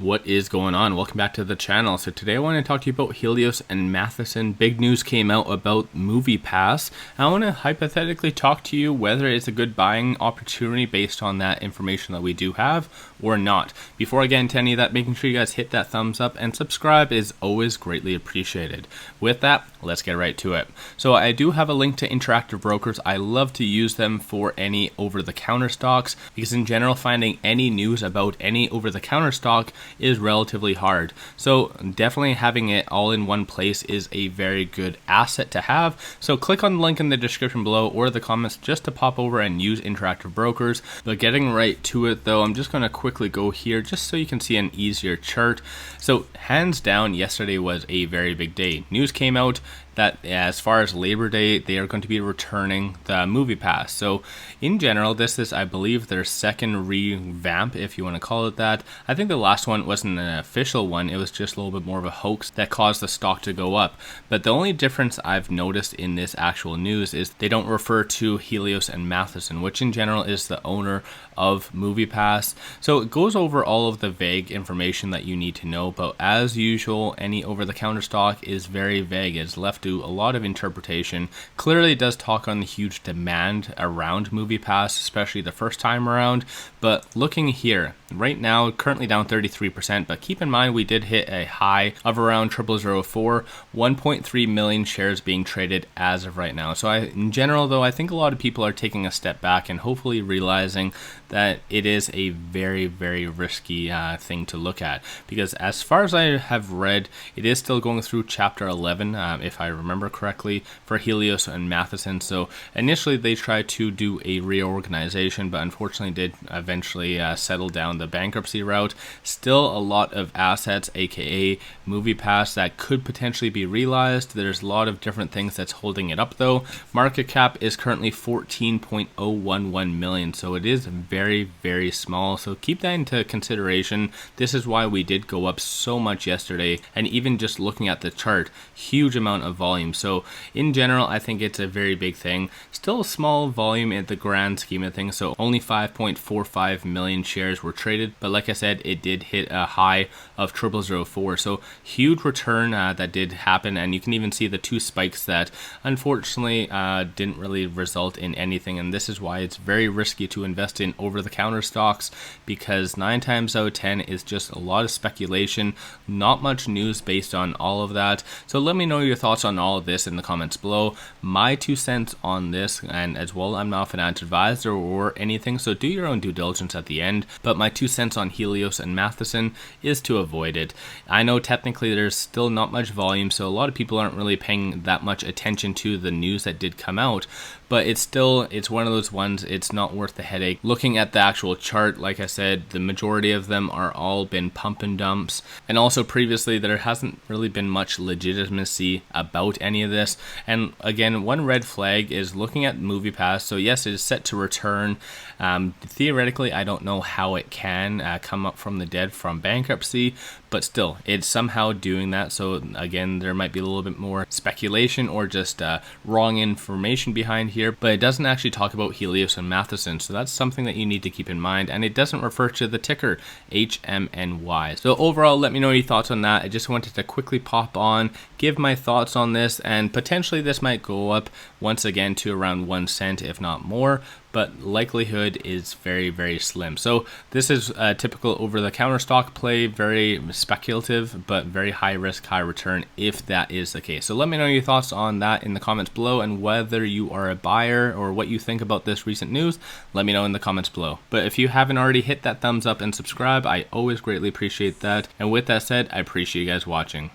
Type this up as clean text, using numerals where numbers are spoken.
What is going on? Welcome back to the channel. So today I want to talk to you about Helios and Matheson. Big news came out about MoviePASS. I want to hypothetically talk to you whether it's a good buying opportunity based on that information that we do have or not. Before I get into any of that, making sure you guys hit that thumbs up and subscribe is always greatly appreciated. With that, let's get right to it. So I do have a link to Interactive Brokers. I love to use them for any over-the-counter stocks because in general finding any news about any over-the-counter stock is relatively hard. So definitely having it all in one place is a very good asset to have. So click on the link in the description below or the comments just to pop over and use Interactive Brokers. But getting right to it though, I'm just going to quickly go here just so you can see an easier chart. So hands down, yesterday was a very big day. News came out that as far as Labor Day, they are going to be returning the MoviePASS. So in general, this is, I believe, their second revamp, if you want to call it that. I think the last one wasn't an official one. It was just a little bit more of a hoax that caused the stock to go up. But the only difference I've noticed in this actual news is they don't refer to Helios and Matheson, which in general is the owner of MoviePASS. So it goes over all of the vague information that you need to know, but as usual, any over-the-counter stock is very vague. It's left to a lot of interpretation. Clearly it does talk on the huge demand around MoviePASS, especially the first time around, but looking here, right now, currently down 33%, but keep in mind we did hit a high of around 0004, 1.3 million shares being traded as of right now. So in general though, I think a lot of people are taking a step back and hopefully realizing that it is a very, very risky thing to look at, because as far as I have read, it is still going through chapter 11, if I remember correctly, for Helios and Matheson. So initially they tried to do a reorganization, but unfortunately did eventually settle down the bankruptcy route. Still a lot of assets, aka MoviePASS, that could potentially be realized. There's a lot of different things that's holding it up though. Market cap is currently 14.011 million, so it is very, very small. So keep that into consideration. This is why we did go up so much yesterday, and even just looking at the chart, huge amount of volume. So in general, I think it's a very big thing. Still a small volume in the grand scheme of things, so only 5.45 million shares were traded, but like I said, it did hit a high of 0004, so huge return that did happen, and you can even see the two spikes that unfortunately didn't really result in anything. And this is why it's very risky to invest in over-the-counter stocks, because 9 times out of 10 is just a lot of speculation, not much news based on all of that. So let me know your thoughts on all of this in the comments below. My 2 cents on this, and as well, I'm not a financial advisor or anything, so do your own due diligence at the end, but my 2 cents on Helios and Matheson is to avoid it. I know technically there's still not much volume, so a lot of people aren't really paying that much attention to the news that did come out, but it's one of those ones, it's not worth the headache. Looking at the actual chart, like I said, the majority of them are all been pump and dumps, and also previously there hasn't really been much legitimacy about any of this. And again, one red flag is looking at MoviePASS. So yes, it is set to return. Theoretically, I don't know how it can come up from the dead from bankruptcy, but still, it's somehow doing that. So again, there might be a little bit more speculation or just wrong information behind here, but it doesn't actually talk about Helios and Matheson. So that's something that you need to keep in mind, and it doesn't refer to the ticker HMNY. So overall, let me know your thoughts on that. I just wanted to quickly pop on, give my thoughts on this, and potentially this might go up once again to around 1 cent, if not more, but likelihood is very, very slim. So this is a typical over-the-counter stock play, very speculative, but very high risk, high return if that is the case. So let me know your thoughts on that in the comments below, and whether you are a buyer or what you think about this recent news, let me know in the comments below. But if you haven't already, hit that thumbs up and subscribe. I always greatly appreciate that. And with that said, I appreciate you guys watching.